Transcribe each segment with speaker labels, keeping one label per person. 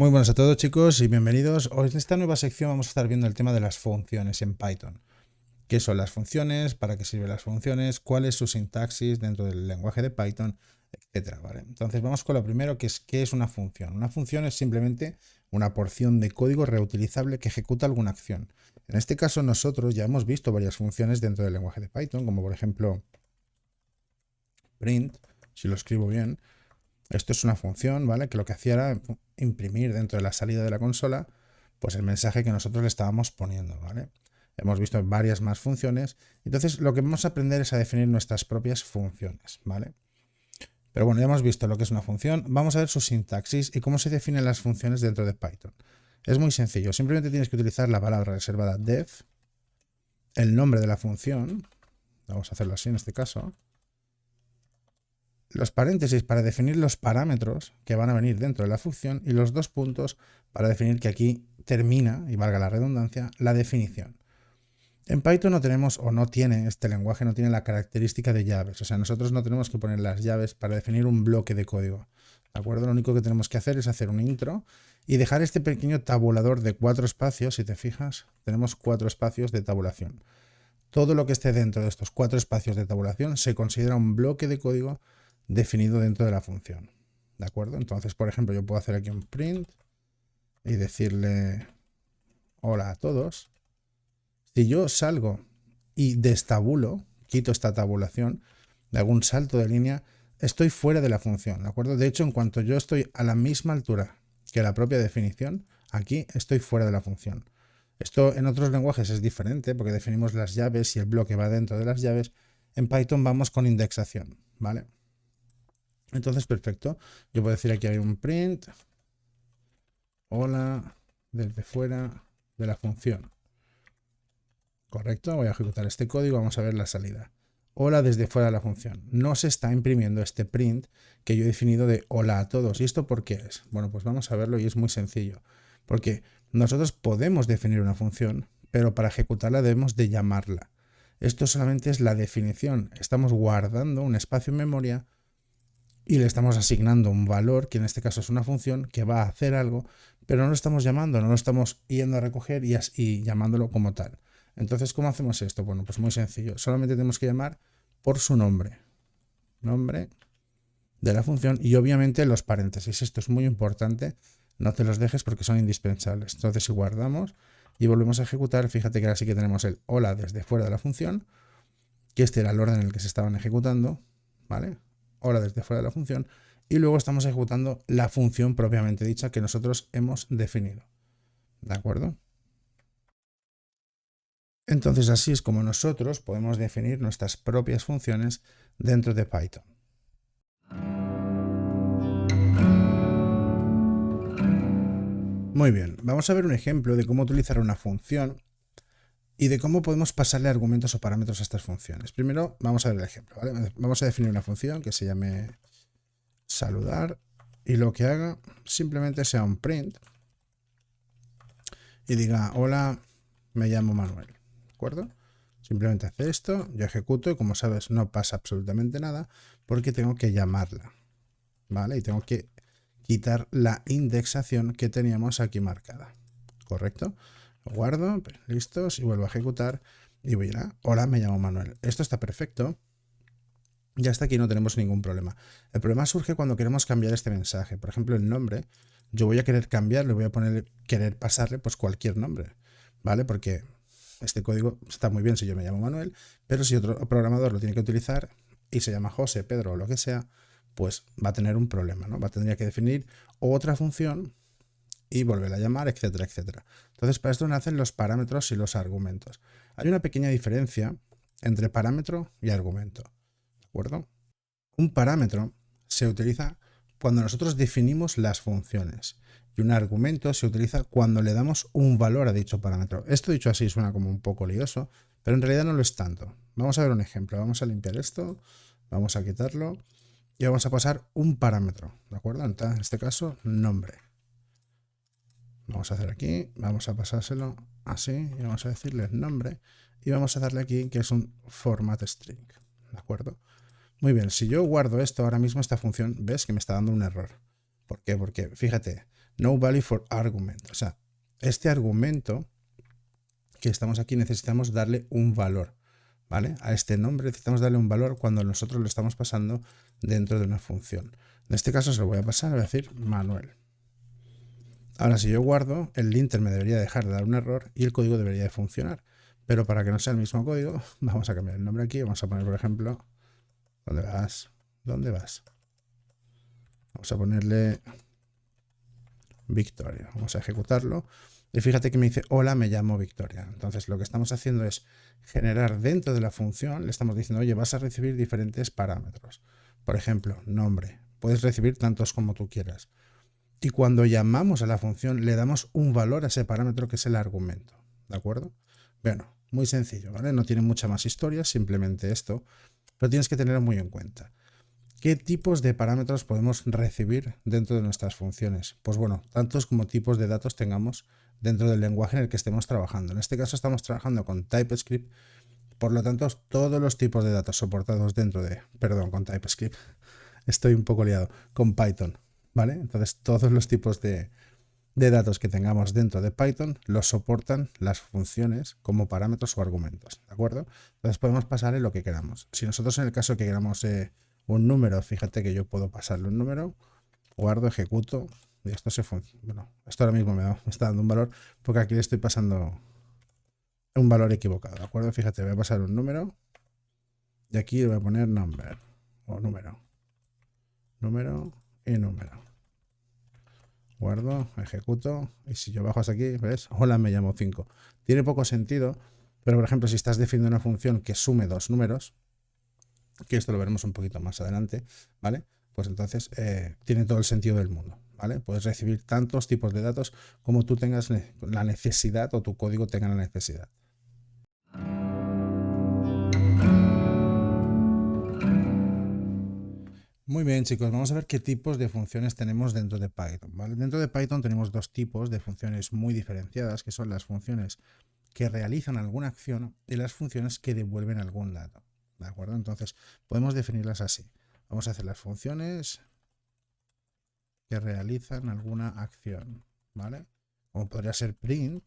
Speaker 1: Muy buenas a todos, chicos, y bienvenidos. Hoy en esta nueva sección vamos a estar viendo el tema de las funciones en Python. ¿Qué son las funciones? ¿Para qué sirven las funciones? ¿Cuál es su sintaxis dentro del lenguaje de Python? Etcétera, ¿vale? Entonces vamos con lo primero, que es ¿qué es una función? Una función es simplemente una porción de código reutilizable que ejecuta alguna acción. En este caso nosotros ya hemos visto varias funciones dentro del lenguaje de Python, como por ejemplo print, si lo escribo bien. Esto es una función, ¿vale? Que lo que hacía era imprimir dentro de la salida de la consola, pues el mensaje que nosotros le estábamos poniendo, ¿vale? Hemos visto varias más funciones. Entonces, lo que vamos a aprender es a definir nuestras propias funciones, ¿vale? Pero bueno, ya hemos visto lo que es una función. Vamos a ver su sintaxis y cómo se definen las funciones dentro de Python. Es muy sencillo. Simplemente tienes que utilizar la palabra reservada def, el nombre de la función. Vamos a hacerlo así en este caso. Los paréntesis para definir los parámetros que van a venir dentro de la función y los dos puntos para definir que aquí termina, y valga la redundancia, la definición. En Python no tenemos, o no tiene, este lenguaje no tiene la característica de llaves. O sea, nosotros no tenemos que poner las llaves para definir un bloque de código. ¿De acuerdo? Lo único que tenemos que hacer es hacer un intro y dejar este pequeño tabulador de 4 espacios. Si te fijas, tenemos 4 espacios de tabulación. Todo lo que esté dentro de estos 4 espacios de tabulación se considera un bloque de código definido dentro de la función. ¿De acuerdo? Entonces, por ejemplo, yo puedo hacer aquí un print y decirle hola a todos. Si yo salgo y destabulo, quito esta tabulación, de algún salto de línea, estoy fuera de la función, ¿de acuerdo? De hecho, en cuanto yo estoy a la misma altura que la propia definición, aquí estoy fuera de la función. Esto en otros lenguajes es diferente porque definimos las llaves y el bloque va dentro de las llaves. En Python vamos con indexación, ¿vale? Entonces, perfecto. Yo puedo decir aquí hay un print. Hola desde fuera de la función. Correcto. Voy a ejecutar este código. Vamos a ver la salida. Hola desde fuera de la función. No se está imprimiendo este print que yo he definido de hola a todos. ¿Y esto por qué es? Bueno, pues vamos a verlo y es muy sencillo. Porque nosotros podemos definir una función, pero para ejecutarla debemos de llamarla. Esto solamente es la definición. Estamos guardando un espacio en memoria y le estamos asignando un valor, que en este caso es una función, que va a hacer algo, pero no lo estamos llamando, no lo estamos yendo a recoger y llamándolo como tal. Entonces, ¿cómo hacemos esto? Bueno, pues muy sencillo. Solamente tenemos que llamar por su nombre. Nombre de la función y obviamente los paréntesis. Esto es muy importante. No te los dejes porque son indispensables. Entonces, si guardamos y volvemos a ejecutar, fíjate que ahora sí que tenemos el hola desde fuera de la función, que este era el orden en el que se estaban ejecutando, ¿vale? Hola desde fuera de la función, y luego estamos ejecutando la función propiamente dicha que nosotros hemos definido. ¿De acuerdo? Entonces así es como nosotros podemos definir nuestras propias funciones dentro de Python. Muy bien, vamos a ver un ejemplo de cómo utilizar una función y de cómo podemos pasarle argumentos o parámetros a estas funciones. Primero vamos a ver el ejemplo, ¿vale? Vamos a definir una función que se llame saludar y lo que haga simplemente sea un print y diga hola, me llamo Manuel, ¿de acuerdo? Simplemente hace esto, yo ejecuto y como sabes no pasa absolutamente nada porque tengo que llamarla, ¿vale? Y tengo que quitar la indexación que teníamos aquí marcada, ¿correcto? Lo guardo, listos, y vuelvo a ejecutar y voy a hola, me llamo Manuel. Esto está perfecto. Ya hasta aquí no tenemos ningún problema. El problema surge cuando queremos cambiar este mensaje. Por ejemplo, el nombre, yo voy a querer cambiarle, voy a poner, querer pasarle pues cualquier nombre, ¿vale? Porque este código está muy bien si yo me llamo Manuel, pero si otro programador lo tiene que utilizar y se llama José, Pedro o lo que sea, pues va a tener un problema, ¿no? Tendría que definir otra función y volver a llamar, etcétera, etcétera. Entonces, para esto nacen los parámetros y los argumentos. Hay una pequeña diferencia entre parámetro y argumento. ¿De acuerdo? Un parámetro se utiliza cuando nosotros definimos las funciones y un argumento se utiliza cuando le damos un valor a dicho parámetro. Esto dicho así suena como un poco lioso, pero en realidad no lo es tanto. Vamos a ver un ejemplo. Vamos a limpiar esto, vamos a quitarlo y vamos a pasar un parámetro, ¿de acuerdo? En este caso, nombre. Vamos a hacer aquí, vamos a pasárselo así y vamos a decirle nombre y vamos a darle aquí que es un format string, ¿de acuerdo? Muy bien, si yo guardo esto ahora mismo, esta función, ves que me está dando un error. ¿Por qué? Porque, fíjate, no value for argument. O sea, este argumento que estamos aquí necesitamos darle un valor, ¿vale? A este nombre necesitamos darle un valor cuando nosotros lo estamos pasando dentro de una función. En este caso se lo voy a pasar, voy a decir Manuel. Ahora, si yo guardo, el linter me debería dejar de dar un error y el código debería de funcionar. Pero para que no sea el mismo código, vamos a cambiar el nombre aquí. Vamos a poner, por ejemplo, ¿dónde vas? ¿Dónde vas? Vamos a ponerle Victoria. Vamos a ejecutarlo. Y fíjate que me dice, hola, me llamo Victoria. Entonces lo que estamos haciendo es generar dentro de la función, le estamos diciendo, oye, vas a recibir diferentes parámetros. Por ejemplo, nombre. Puedes recibir tantos como tú quieras. Y cuando llamamos a la función, le damos un valor a ese parámetro que es el argumento. ¿De acuerdo? Bueno, muy sencillo, ¿vale? No tiene mucha más historia, simplemente esto. Pero tienes que tenerlo muy en cuenta. ¿Qué tipos de parámetros podemos recibir dentro de nuestras funciones? Pues bueno, tantos como tipos de datos tengamos dentro del lenguaje en el que estemos trabajando. En este caso estamos trabajando con TypeScript, por lo tanto todos los tipos de datos soportados dentro de, perdón, con TypeScript, estoy un poco liado, con Python, ¿vale? Entonces todos los tipos de datos que tengamos dentro de Python los soportan las funciones como parámetros o argumentos, ¿de acuerdo? Entonces podemos pasarle lo que queramos. Si nosotros en el caso que queramos un número, fíjate que yo puedo pasarle un número, guardo, ejecuto, y esto bueno, esto ahora mismo me está dando un valor, porque aquí le estoy pasando un valor equivocado, ¿de acuerdo? Fíjate, voy a pasar un número, y aquí le voy a poner number, o número y número. Guardo, ejecuto, y si yo bajo hasta aquí, ¿ves? Hola, me llamo 5. Tiene poco sentido, pero por ejemplo, si estás definiendo una función que sume dos números, que esto lo veremos un poquito más adelante, ¿vale? Pues entonces tiene todo el sentido del mundo, ¿vale? Puedes recibir tantos tipos de datos como tú tengas la necesidad o tu código tenga la necesidad. Muy bien, chicos, vamos a ver qué tipos de funciones tenemos dentro de Python, ¿vale? Dentro de Python tenemos dos tipos de funciones muy diferenciadas, que son las funciones que realizan alguna acción y las funciones que devuelven algún dato, ¿de acuerdo? Entonces, podemos definirlas así. Vamos a hacer las funciones que realizan alguna acción, ¿vale? Como podría ser print,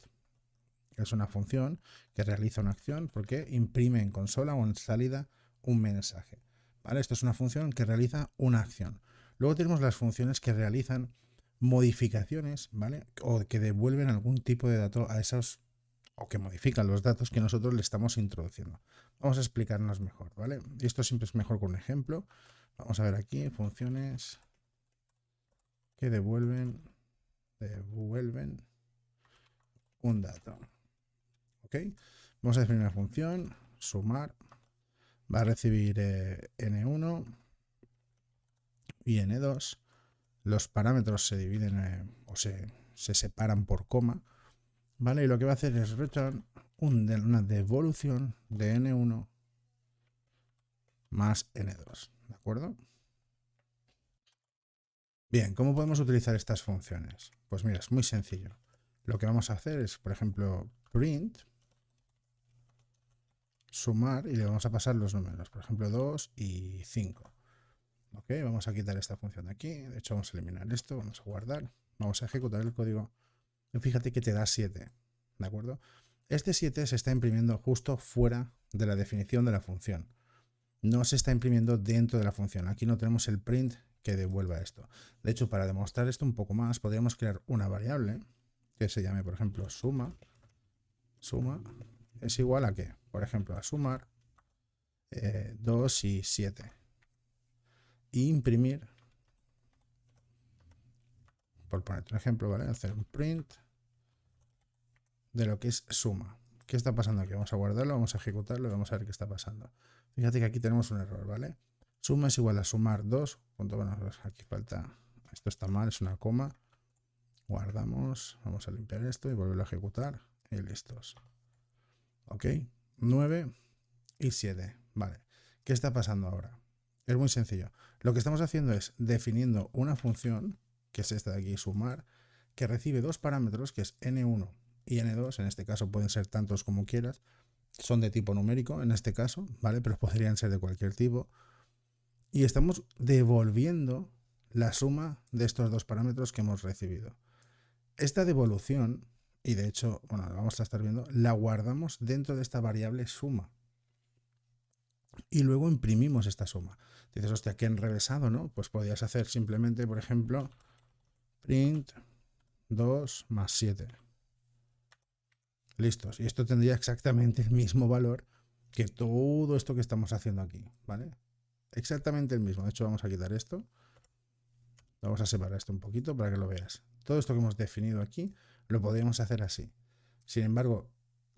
Speaker 1: que es una función que realiza una acción porque imprime en consola o en salida un mensaje, ¿vale? Esto es una función que realiza una acción. Luego tenemos las funciones que realizan modificaciones, ¿vale? O que devuelven algún tipo de dato a esos, o que modifican los datos que nosotros le estamos introduciendo. Vamos a explicarnos mejor, ¿vale? Y esto siempre es mejor con un ejemplo. Vamos a ver aquí funciones que devuelven un dato. ¿Ok? Vamos a definir una función, sumar, va a recibir n1 y n2. Los parámetros se dividen o se separan por coma, ¿vale? Y lo que va a hacer es return una devolución de n1 más n2, ¿de acuerdo? Bien, ¿cómo podemos utilizar estas funciones? Pues mira, es muy sencillo. Lo que vamos a hacer es, por ejemplo, print, sumar y le vamos a pasar los números, por ejemplo 2 y 5. Ok, vamos a quitar esta función de aquí, de hecho vamos a eliminar esto, vamos a guardar, vamos a ejecutar el código y fíjate que te da 7, ¿de acuerdo? Este 7 se está imprimiendo justo fuera de la definición de la función, no se está imprimiendo dentro de la función, aquí no tenemos el print que devuelva esto. De hecho, para demostrar esto un poco más, podríamos crear una variable que se llame, por ejemplo, suma es igual a qué, por ejemplo, a sumar 2 y 7 y imprimir, por poner un ejemplo, ¿vale? Hacer un print de lo que es suma. ¿Qué está pasando aquí? Vamos a guardarlo, vamos a ejecutarlo y vamos a ver qué está pasando. Fíjate que aquí tenemos un error, ¿vale? Suma es igual a sumar 2. Bueno, aquí falta, esto está mal, es una coma. Guardamos, vamos a limpiar esto y volverlo a ejecutar y listos. Ok, 9 y 7. Vale, ¿qué está pasando ahora? Es muy sencillo. Lo que estamos haciendo es definiendo una función, que es esta de aquí, sumar, que recibe dos parámetros, que es n1 y n2, en este caso pueden ser tantos como quieras, son de tipo numérico en este caso, ¿vale? Pero podrían ser de cualquier tipo. Y estamos devolviendo la suma de estos dos parámetros que hemos recibido. Esta devolución, y de hecho, bueno, la vamos a estar viendo, la guardamos dentro de esta variable suma. Y luego imprimimos esta suma. Dices, hostia, qué enrevesado, ¿no? Pues podrías hacer simplemente, por ejemplo, print 2 más 7. Listos. Y esto tendría exactamente el mismo valor que todo esto que estamos haciendo aquí, ¿vale? Exactamente el mismo. De hecho, vamos a quitar esto. Vamos a separar esto un poquito para que lo veas. Todo esto que hemos definido aquí lo podríamos hacer así. Sin embargo,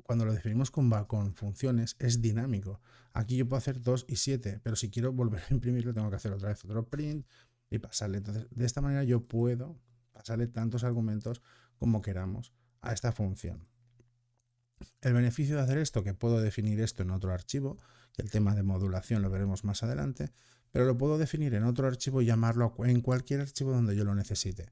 Speaker 1: cuando lo definimos con funciones es dinámico. Aquí yo puedo hacer 2 y 7, pero si quiero volver a imprimirlo tengo que hacer otra vez otro print y pasarle. Entonces, de esta manera yo puedo pasarle tantos argumentos como queramos a esta función. El beneficio de hacer esto, que puedo definir esto en otro archivo, que el tema de modulación lo veremos más adelante, pero lo puedo definir en otro archivo y llamarlo en cualquier archivo donde yo lo necesite.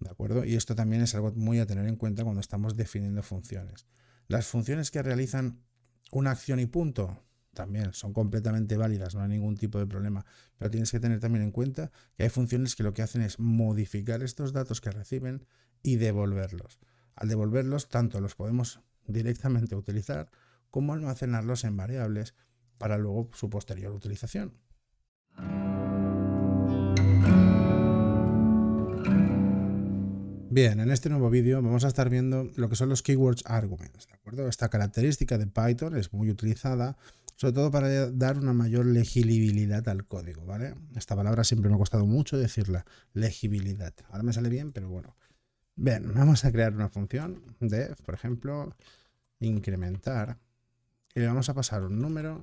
Speaker 1: ¿De acuerdo? Y esto también es algo muy a tener en cuenta cuando estamos definiendo funciones. Las funciones que realizan una acción y punto también son completamente válidas, no hay ningún tipo de problema, pero tienes que tener también en cuenta que hay funciones que lo que hacen es modificar estos datos que reciben y devolverlos. Al devolverlos, tanto los podemos directamente utilizar como almacenarlos en variables para luego su posterior utilización. Bien, en este nuevo vídeo vamos a estar viendo lo que son los keywords arguments, ¿de acuerdo? Esta característica de Python es muy utilizada, sobre todo para dar una mayor legibilidad al código, ¿vale? Esta palabra siempre me ha costado mucho decirla, legibilidad. Ahora me sale bien, pero bueno. Bien, vamos a crear una función de, por ejemplo, incrementar, y le vamos a pasar un número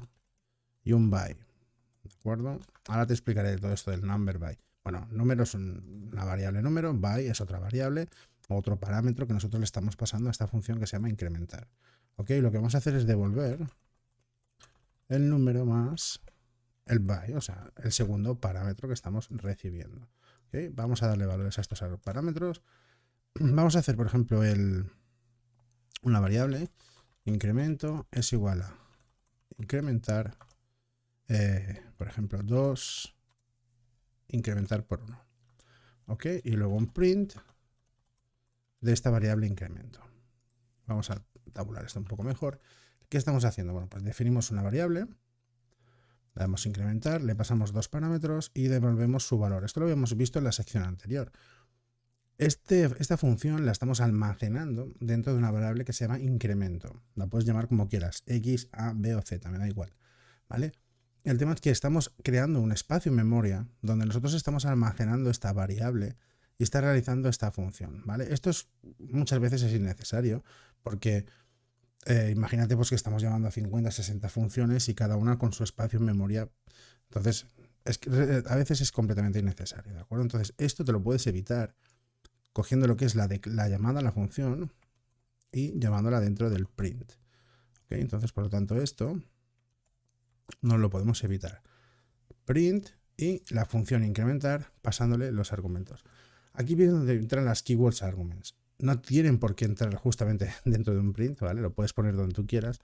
Speaker 1: y un by, ¿de acuerdo? Ahora te explicaré todo esto del number by. Bueno, número es una variable número, by es otra variable, otro parámetro que nosotros le estamos pasando a esta función que se llama incrementar. Ok, lo que vamos a hacer es devolver el número más el by, o sea, el segundo parámetro que estamos recibiendo. Okay, vamos a darle valores a estos parámetros. Vamos a hacer, por ejemplo, una variable incremento es igual a incrementar, por ejemplo, 2 incrementar por 1. ¿Ok? Y luego un print de esta variable incremento. Vamos a tabular esto un poco mejor. ¿Qué estamos haciendo? Bueno, pues definimos una variable, le damos incrementar, le pasamos 2 parámetros y devolvemos su valor. Esto lo habíamos visto en la sección anterior. Esta función la estamos almacenando dentro de una variable que se llama incremento. La puedes llamar como quieras, X, A, B o Z, me da igual. ¿Vale? El tema es que estamos creando un espacio en memoria donde nosotros estamos almacenando esta variable y está realizando esta función, ¿vale? Esto muchas veces es innecesario porque imagínate pues que estamos llamando a 50, 60 funciones y cada una con su espacio en memoria. Entonces, a veces es completamente innecesario, ¿de acuerdo? Entonces, esto te lo puedes evitar cogiendo lo que es la llamada a la función y llamándola dentro del print. ¿Okay? Entonces, por lo tanto, esto no lo podemos evitar. Print y la función incrementar pasándole los argumentos. Aquí viene donde entran las keywords arguments. No tienen por qué entrar justamente dentro de un print, ¿vale? Lo puedes poner donde tú quieras,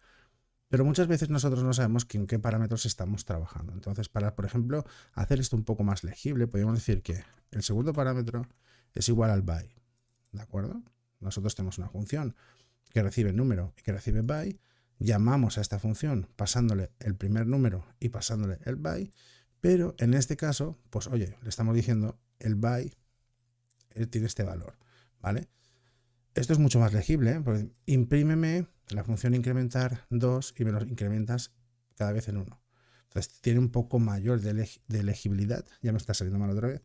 Speaker 1: pero muchas veces nosotros no sabemos en qué parámetros estamos trabajando. Entonces, para, por ejemplo, hacer esto un poco más legible, podríamos decir que el segundo parámetro es igual al by, ¿de acuerdo? Nosotros tenemos una función que recibe número y que recibe by, llamamos a esta función pasándole el primer número y pasándole el by, pero en este caso, pues oye, le estamos diciendo el by tiene este valor, ¿vale? Esto es mucho más legible, ¿eh? Porque imprímeme la función incrementar 2 y me lo incrementas cada vez en 1. Entonces tiene un poco mayor de legibilidad, ya me está saliendo mal otra vez.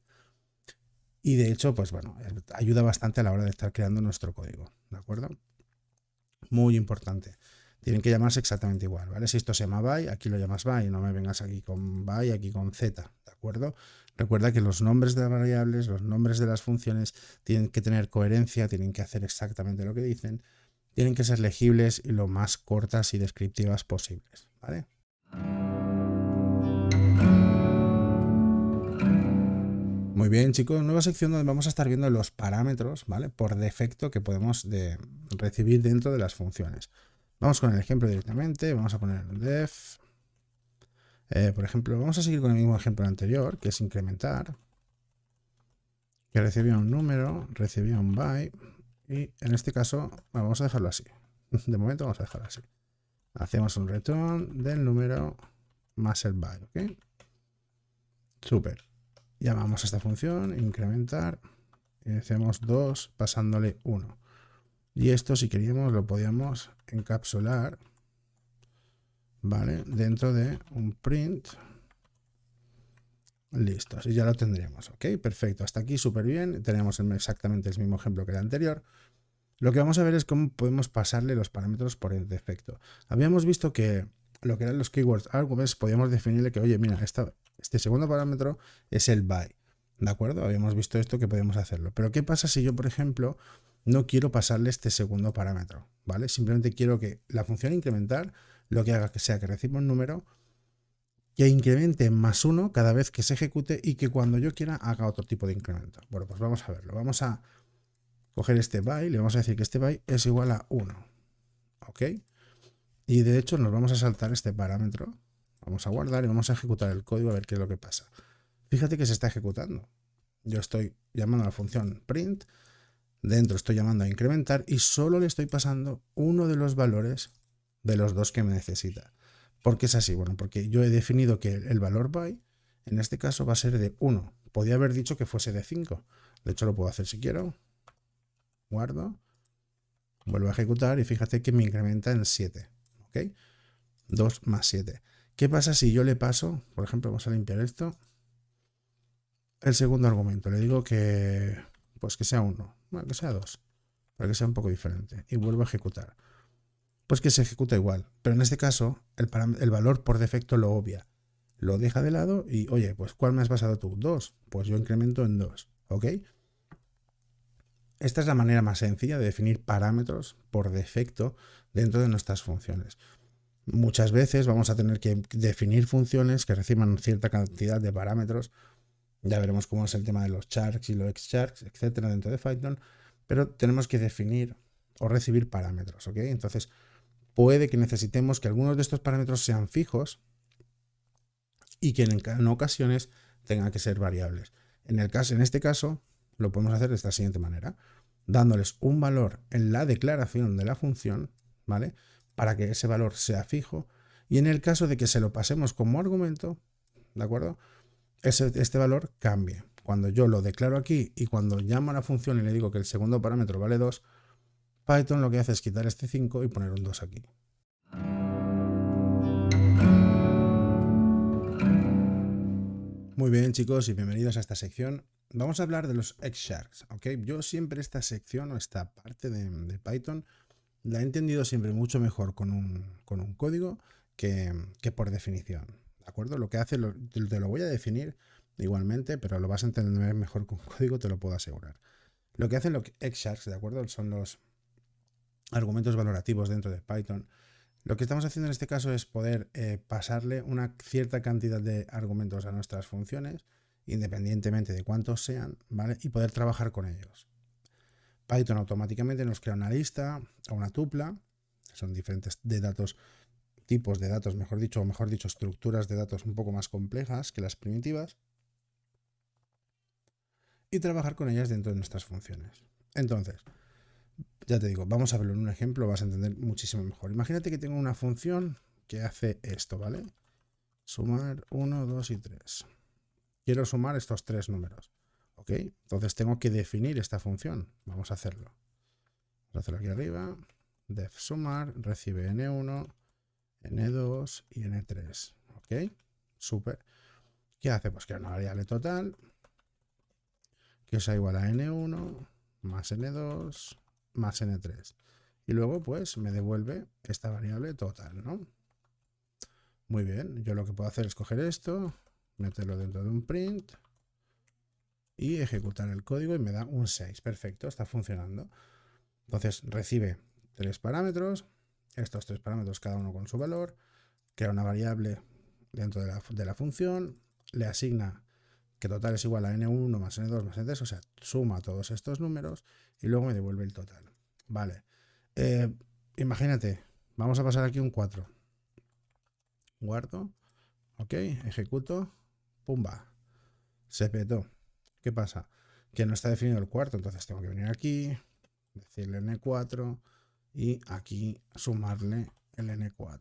Speaker 1: Y de hecho, pues bueno, ayuda bastante a la hora de estar creando nuestro código, ¿de acuerdo? Muy importante. Tienen que llamarse exactamente igual, ¿vale? Si esto se llama by, aquí lo llamas by, no me vengas aquí con by, aquí con z, ¿de acuerdo? Recuerda que los nombres de las variables, los nombres de las funciones tienen que tener coherencia, tienen que hacer exactamente lo que dicen, tienen que ser legibles y lo más cortas y descriptivas posibles, ¿vale? Muy bien, chicos, nueva sección donde vamos a estar viendo los parámetros, ¿vale? Por defecto que podemos recibir dentro de las funciones. Vamos con el ejemplo directamente, vamos a poner def. Por ejemplo, vamos a seguir con el mismo ejemplo anterior, que es incrementar, que recibía un número, recibía un by, Y en este caso, bueno, vamos a dejarlo así. De momento vamos a dejarlo así. Hacemos un return del número más el byte, ¿ok? Súper. Llamamos a esta función, incrementar, y hacemos 2 pasándole 1. Y esto, si queríamos, lo podíamos encapsular, ¿vale? Dentro de un print. Listo, así ya lo tendríamos, ¿ok? Perfecto, hasta aquí súper bien. Tenemos exactamente el mismo ejemplo que el anterior. Lo que vamos a ver es cómo podemos pasarle los parámetros por defecto. Habíamos visto que lo que eran los keywords arguments, podíamos definirle que, oye, mira, este segundo parámetro es el by, ¿de acuerdo? Habíamos visto esto que podemos hacerlo. Pero ¿qué pasa si yo, por ejemplo, no quiero pasarle este segundo parámetro, ¿vale? Simplemente quiero que la función incrementar lo que haga que sea que reciba un número que incremente más 1 cada vez que se ejecute y que cuando yo quiera haga otro tipo de incremento. Bueno, pues vamos a verlo. Vamos a coger este by, le vamos a decir que este by es igual a 1, ¿ok? Y de hecho nos vamos a saltar este parámetro, vamos a guardar y vamos a ejecutar el código a ver qué es lo que pasa. Fíjate que se está ejecutando. Yo estoy llamando a la función print, dentro estoy llamando a incrementar y solo le estoy pasando uno de los valores de los dos que me necesita. ¿Por qué es así? Bueno, porque yo he definido que el valor by en este caso va a ser de 1. Podía haber dicho que fuese de 5. De hecho lo puedo hacer si quiero. Guardo. Vuelvo a ejecutar y fíjate que me incrementa en 7. ¿Ok? 2 más 7. ¿Qué pasa si yo le paso, por ejemplo, vamos a limpiar esto, el segundo argumento? Le digo que, pues que sea 1, bueno, que sea 2, para que sea un poco diferente. Y vuelvo a ejecutar. Pues que se ejecuta igual. Pero en este caso, el valor por defecto lo obvia. Lo deja de lado y, oye, pues ¿cuál me has basado tú? 2. Pues yo incremento en 2. ¿Ok? Esta es la manera más sencilla de definir parámetros por defecto dentro de nuestras funciones. Muchas veces vamos a tener que definir funciones que reciban cierta cantidad de parámetros. Ya veremos cómo es el tema de los chars y los xchars, etcétera, dentro de Python. Pero tenemos que definir o recibir parámetros, ¿ok? Entonces, puede que necesitemos que algunos de estos parámetros sean fijos y que en ocasiones tengan que ser variables. En este caso, lo podemos hacer de esta siguiente manera, dándoles un valor en la declaración de la función, ¿vale? Para que ese valor sea fijo, y en el caso de que se lo pasemos como argumento, ¿de acuerdo? Este valor cambie. Cuando yo lo declaro aquí y cuando llamo a la función y le digo que el segundo parámetro vale 2, Python lo que hace es quitar este 5 y poner un 2 aquí. Muy bien, chicos, y bienvenidos a esta sección. Vamos a hablar de los xchars, ¿ok? Yo siempre esta sección o esta parte de Python la he entendido siempre mucho mejor con un código que por definición, ¿de acuerdo? Lo que hace, te lo voy a definir igualmente, pero lo vas a entender mejor con código, te lo puedo asegurar. Lo que hacen los xchars, ¿de acuerdo? Son los argumentos valorativos dentro de Python. Lo que estamos haciendo en este caso es poder pasarle una cierta cantidad de argumentos a nuestras funciones, independientemente de cuántos sean, ¿vale? Y poder trabajar con ellos. Python automáticamente nos crea una lista o una tupla, son diferentes de datos, tipos de datos, mejor dicho, estructuras de datos un poco más complejas que las primitivas, y trabajar con ellas dentro de nuestras funciones. Entonces, ya te digo, vamos a verlo en un ejemplo, vas a entender muchísimo mejor. Imagínate que tengo una función que hace esto, ¿vale? Sumar 1, 2 y 3. Quiero sumar estos tres números, ¿ok? Entonces tengo que definir esta función. Vamos a hacerlo. Vamos a hacerlo aquí arriba. Def sumar, recibe n1, n2 y n3, ¿ok? Súper. ¿Qué hace? Pues que una variable total que sea igual a n1 más n2 más n3. Y luego pues me devuelve esta variable total, ¿no? Muy bien, yo lo que puedo hacer es coger esto, meterlo dentro de un print y ejecutar el código y me da un 6. Perfecto, está funcionando. Entonces recibe tres parámetros, estos tres parámetros cada uno con su valor, crea una variable dentro de la función, le asigna que total es igual a n1 más n2 más n3, o sea, suma todos estos números y luego me devuelve el total. Vale, imagínate, vamos a pasar aquí un 4. Guardo, ok, ejecuto, pumba, se petó. ¿Qué pasa? Que no está definido el cuarto, entonces tengo que venir aquí, decirle N4 y aquí sumarle el N4.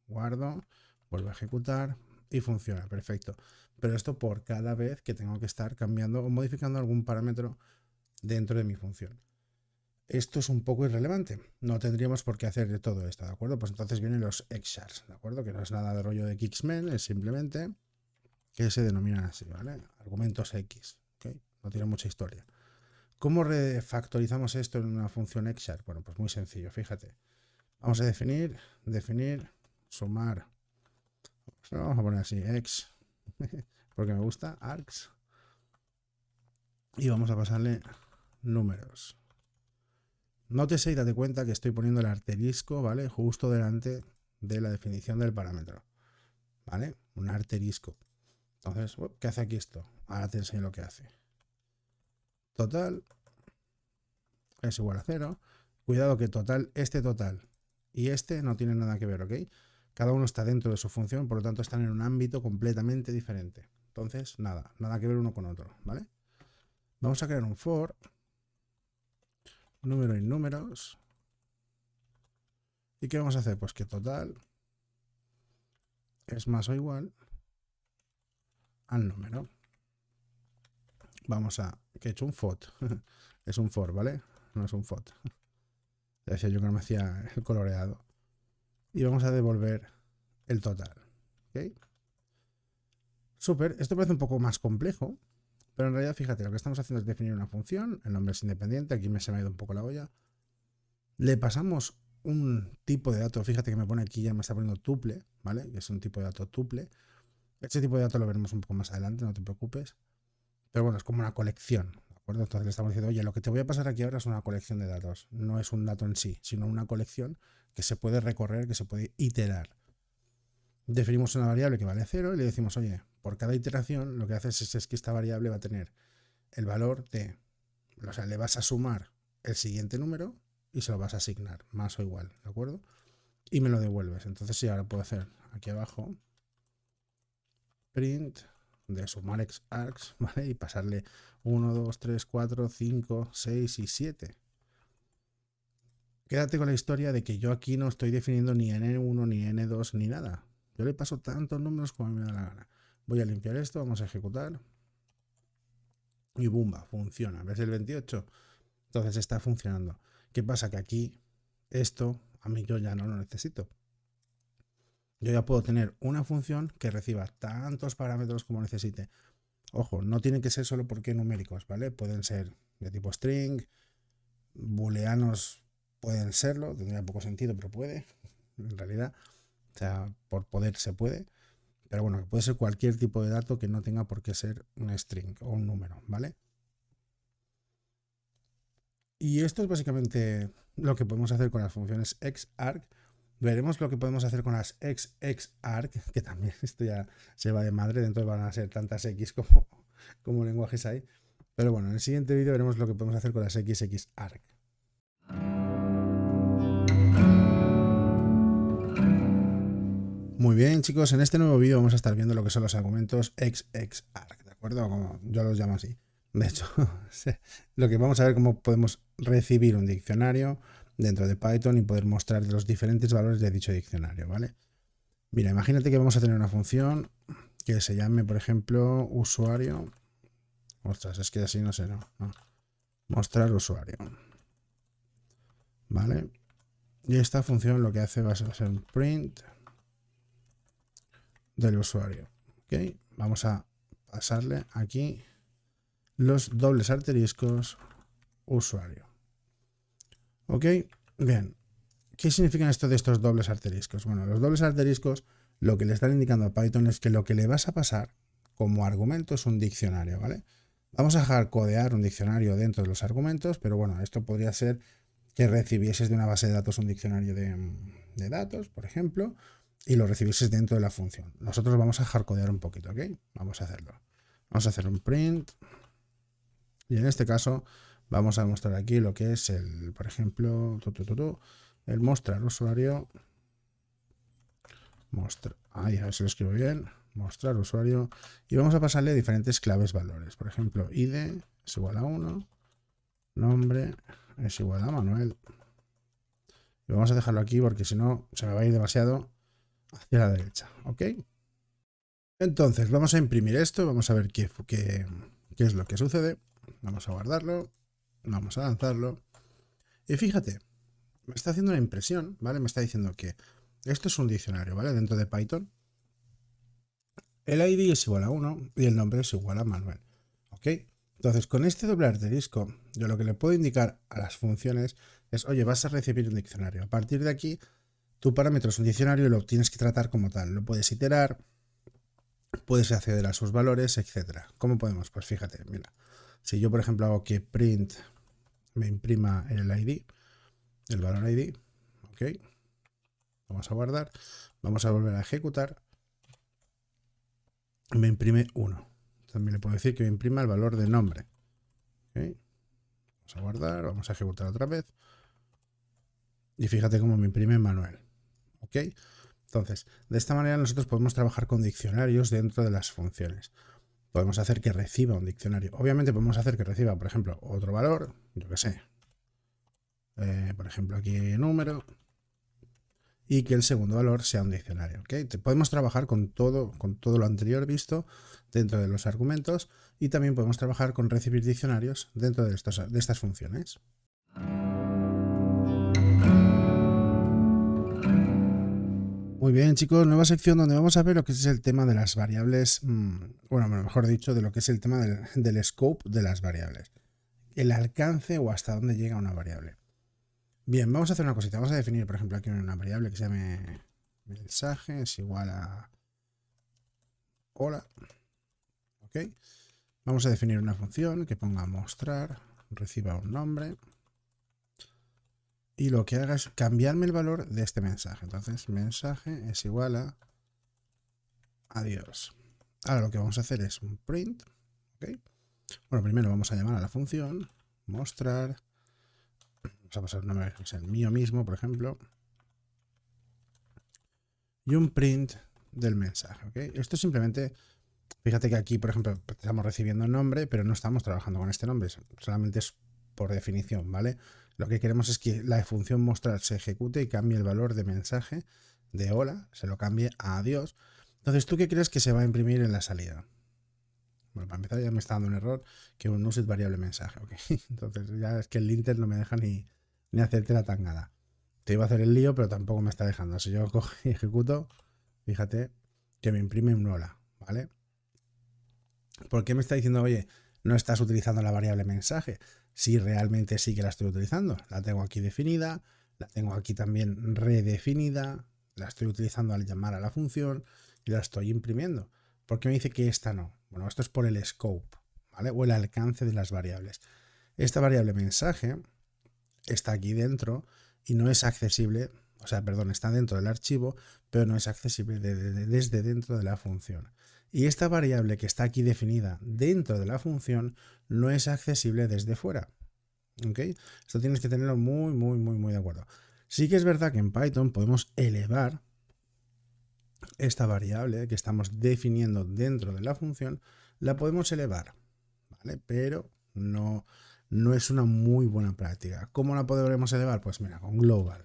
Speaker 1: Guardo, vuelvo a ejecutar y funciona, perfecto. Pero esto por cada vez que tengo que estar cambiando o modificando algún parámetro dentro de mi función. Esto es un poco irrelevante, no tendríamos por qué hacer de todo esto, ¿de acuerdo? Pues entonces vienen los XCharts, ¿de acuerdo? Que no es nada de rollo de Kixmen, es simplemente que se denominan así, ¿vale? Argumentos X, ¿ok? No tiene mucha historia. ¿Cómo refactorizamos esto en una función XChart? Bueno, pues muy sencillo, fíjate. Vamos a definir, sumar, vamos a poner así, X, porque me gusta, args, y vamos a pasarle números. Nótese y date cuenta que estoy poniendo el asterisco, ¿vale? Justo delante de la definición del parámetro, ¿vale? Un asterisco. Entonces, ¿qué hace aquí esto? Ahora te enseño lo que hace. Total es igual a 0. Cuidado que total, este total y este no tienen nada que ver, ¿ok? Cada uno está dentro de su función, por lo tanto están en un ámbito completamente diferente. Entonces, nada que ver uno con otro, ¿vale? Vamos a crear un for, número y números. ¿Y qué vamos a hacer? Pues que total es más o igual al número. Vamos a, que he hecho un FOT, es un for, ¿vale? No es un FOT. Ya decía yo que no me hacía el coloreado. Y vamos a devolver el total, ¿ok? Súper, esto parece un poco más complejo, pero en realidad fíjate, lo que estamos haciendo es definir una función, el nombre es independiente, aquí se me ha ido un poco la olla. Le pasamos un tipo de dato, fíjate que me pone aquí, ya me está poniendo tuple, ¿vale? Que es un tipo de dato tuple. Este tipo de dato lo veremos un poco más adelante, no te preocupes. Pero bueno, es como una colección, ¿de acuerdo? Entonces le estamos diciendo, oye, lo que te voy a pasar aquí ahora es una colección de datos. No es un dato en sí, sino una colección que se puede recorrer, que se puede iterar. Definimos una variable que vale 0 y le decimos, oye, por cada iteración lo que haces es que esta variable va a tener el valor de, o sea, le vas a sumar el siguiente número y se lo vas a asignar, más o igual, ¿de acuerdo? Y me lo devuelves. Entonces sí, ahora puedo hacer aquí abajo print de sumar args, ¿vale? Y pasarle 1, 2, 3, 4, 5, 6 y 7. Quédate con la historia de que yo aquí no estoy definiendo ni n1, ni n2, ni nada. Yo le paso tantos números como me da la gana. Voy a limpiar esto, vamos a ejecutar. Y ¡bumba! Funciona. ¿Ves el 28? Entonces está funcionando. ¿Qué pasa? Que aquí esto a mí yo ya no lo necesito. Yo ya puedo tener una función que reciba tantos parámetros como necesite. Ojo, no tienen que ser solo porque numéricos, ¿vale? Pueden ser de tipo string, booleanos pueden serlo, tendría poco sentido, pero puede, en realidad. O sea, por poder se puede. Pero bueno, puede ser cualquier tipo de dato que no tenga por qué ser un string o un número, ¿vale? Y esto es básicamente lo que podemos hacer con las funciones xarg. Veremos lo que podemos hacer con las xarg, que también esto ya se va de madre, dentro van a ser tantas x como lenguajes hay. Pero bueno, en el siguiente vídeo veremos lo que podemos hacer con las xarg. Muy bien, chicos, en este nuevo vídeo vamos a estar viendo lo que son los argumentos xarg, ¿de acuerdo? Como yo los llamo así. De hecho, lo que vamos a ver cómo podemos recibir un diccionario dentro de Python y poder mostrar los diferentes valores de dicho diccionario, ¿vale? Mira, imagínate que vamos a tener una función que se llame, por ejemplo, usuario. Ostras, es que así no sé, no. Mostrar usuario. ¿Vale? Y esta función lo que hace va a ser un print del usuario. ¿Ok? Vamos a pasarle aquí los dobles asteriscos usuario. ¿Ok? Bien. ¿Qué significan esto de estos dobles asteriscos? Bueno, los dobles asteriscos lo que le están indicando a Python es que lo que le vas a pasar como argumento es un diccionario, ¿vale? Vamos a hardcodear un diccionario dentro de los argumentos, pero bueno, esto podría ser que recibieses de una base de datos un diccionario de datos, por ejemplo, y lo recibieses dentro de la función. Nosotros vamos a hardcodear un poquito, ¿ok? Vamos a hacerlo. Vamos a hacer un print y en este caso vamos a mostrar aquí lo que es el, por ejemplo, el mostrar usuario. Ahí, a ver si lo escribo bien. Mostrar usuario. Y vamos a pasarle diferentes claves valores. Por ejemplo, id es igual a 1. Nombre es igual a Manuel. Y vamos a dejarlo aquí porque si no se me va a ir demasiado hacia la derecha, ¿ok? Entonces vamos a imprimir esto, vamos a ver qué es lo que sucede. Vamos a guardarlo, vamos a lanzarlo. Y fíjate, me está haciendo una impresión, ¿vale? Me está diciendo que esto es un diccionario, ¿vale? Dentro de Python. El ID es igual a 1 y el nombre es igual a Manuel, ¿ok? Entonces, con este doble asterisco, yo lo que le puedo indicar a las funciones es, oye, vas a recibir un diccionario. A partir de aquí, tu parámetro es un diccionario y lo tienes que tratar como tal. Lo puedes iterar, puedes acceder a sus valores, etcétera. ¿Cómo podemos? Pues fíjate, mira, si yo por ejemplo hago que print me imprima el ID, el valor ID, ok, vamos a guardar, vamos a volver a ejecutar, me imprime 1. También le puedo decir que me imprima el valor de nombre, okay. Vamos a guardar, vamos a ejecutar otra vez y fíjate cómo me imprime Manuel, ok. Entonces, de esta manera nosotros podemos trabajar con diccionarios dentro de las funciones. Podemos hacer que reciba un diccionario. Obviamente podemos hacer que reciba, por ejemplo, otro valor, yo que sé. Por ejemplo, aquí número. Y que el segundo valor sea un diccionario. ¿Okay? Podemos trabajar con todo lo anterior visto dentro de los argumentos. Y también podemos trabajar con recibir diccionarios dentro de estas funciones. Muy bien, chicos, nueva sección donde vamos a ver lo que es el tema de las variables, bueno, mejor dicho, de lo que es el tema del scope de las variables. El alcance o hasta dónde llega una variable. Bien, vamos a hacer una cosita. Vamos a definir, por ejemplo, aquí una variable que se llame mensaje es igual a hola. Ok. Vamos a definir una función que ponga mostrar, reciba un nombre. Y lo que haga es cambiarme el valor de este mensaje. Entonces, mensaje es igual a adiós. Ahora lo que vamos a hacer es un print. ¿Okay? Bueno, primero vamos a llamar a la función mostrar. Vamos a pasar un nombre que es el mío mismo, por ejemplo. Y un print del mensaje. ¿Okay? Esto simplemente, fíjate que aquí, por ejemplo, estamos recibiendo el nombre, pero no estamos trabajando con este nombre. Solamente es por definición, ¿vale? Lo que queremos es que la función mostrar se ejecute y cambie el valor de mensaje de hola, se lo cambie a adiós. Entonces, ¿tú qué crees que se va a imprimir en la salida? Bueno, para empezar ya me está dando un error que un uset variable mensaje, ¿ok? Entonces ya es que el linter no me deja ni hacerte la tangada. Te iba a hacer el lío, pero tampoco me está dejando. Si yo cojo y ejecuto, fíjate que me imprime un hola, ¿vale? ¿Por qué me está diciendo, oye, no estás utilizando la variable mensaje? Si realmente sí que la estoy utilizando. La tengo aquí definida, la tengo aquí también redefinida, la estoy utilizando al llamar a la función y la estoy imprimiendo. ¿Por qué me dice que esta no? Bueno, esto es por el scope, ¿vale? O el alcance de las variables. Esta variable mensaje está aquí dentro y no es accesible, o sea, perdón, está dentro del archivo, pero no es accesible desde dentro de la función. Y esta variable que está aquí definida dentro de la función no es accesible desde fuera. ¿Ok? Esto tienes que tenerlo muy de acuerdo. Sí que es verdad que en Python podemos elevar esta variable que estamos definiendo dentro de la función, la podemos elevar, ¿vale? Pero no es una muy buena práctica. ¿Cómo la podremos elevar? Pues mira, con global.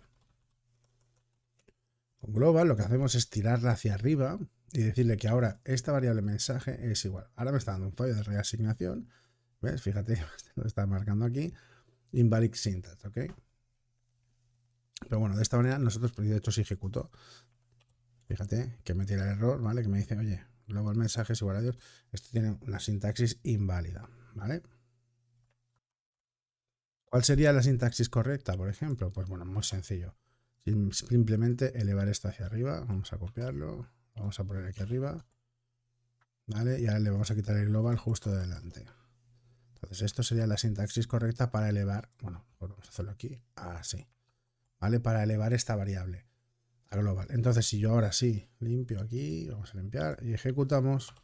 Speaker 1: Con global lo que hacemos es tirarla hacia arriba y decirle que ahora esta variable mensaje es igual. Ahora me está dando un fallo de reasignación. ¿Ves? Fíjate, lo está marcando aquí. Invalid syntax, ¿ok? Pero bueno, de esta manera nosotros, de hecho, si ejecuto, fíjate que me tira el error, ¿vale? Que me dice, oye, global mensaje es igual a Dios. Esto tiene una sintaxis inválida, ¿vale? ¿Cuál sería la sintaxis correcta, por ejemplo? Pues bueno, muy sencillo. Simplemente elevar esto hacia arriba. Vamos a copiarlo. Vamos a poner aquí arriba. ¿Vale? Y ahora le vamos a quitar el global justo delante. Entonces esto sería la sintaxis correcta para elevar. Bueno, pues vamos a hacerlo aquí. Así. ¿Vale? Para elevar esta variable a global. Entonces si yo ahora sí limpio aquí. Vamos a limpiar y ejecutamos.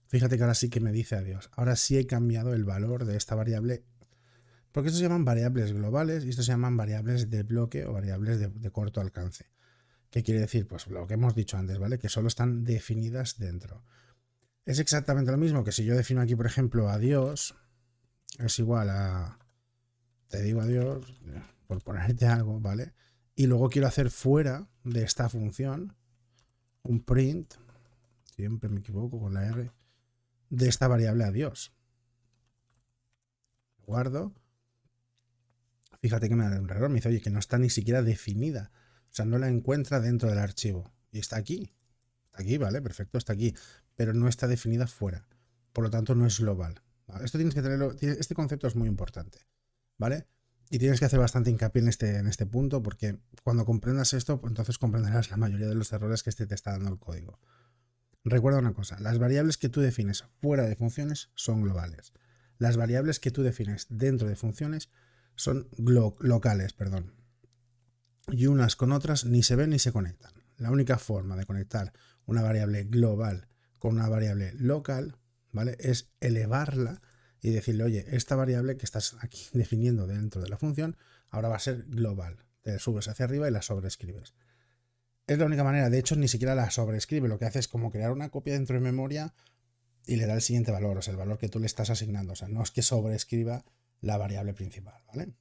Speaker 1: Fíjate que ahora sí que me dice adiós. Ahora sí he cambiado el valor de esta variable. Porque estos se llaman variables globales y estos se llaman variables de bloque o variables de corto alcance. ¿Qué quiere decir? Pues lo que hemos dicho antes, ¿vale? Que solo están definidas dentro. Es exactamente lo mismo que si yo defino aquí, por ejemplo, adiós es igual a te digo adiós, por ponerte algo, ¿vale? Y luego quiero hacer fuera de esta función un print, siempre me equivoco con la R, de esta variable adiós. Guardo. Fíjate que me da un error, me dice, oye, que no está ni siquiera definida. O sea, no la encuentra dentro del archivo. Y está aquí. Está aquí, ¿vale? Perfecto, está aquí. Pero no está definida fuera. Por lo tanto, no es global. ¿Vale? Esto tienes que tenerlo. Este concepto es muy importante, ¿vale? Y tienes que hacer bastante hincapié en este punto, porque cuando comprendas esto, pues entonces comprenderás la mayoría de los errores que te está dando el código. Recuerda una cosa, las variables que tú defines fuera de funciones son globales. Las variables que tú defines dentro de funciones son locales, perdón. Y unas con otras ni se ven ni se conectan. La única forma de conectar una variable global con una variable local, ¿vale? Es elevarla y decirle, oye, esta variable que estás aquí definiendo dentro de la función ahora va a ser global. Te subes hacia arriba y la sobreescribes. Es la única manera, de hecho ni siquiera la sobreescribe, lo que hace es como crear una copia dentro de memoria y le da el siguiente valor, o sea, el valor que tú le estás asignando, o sea, no es que sobreescriba la variable principal, ¿vale?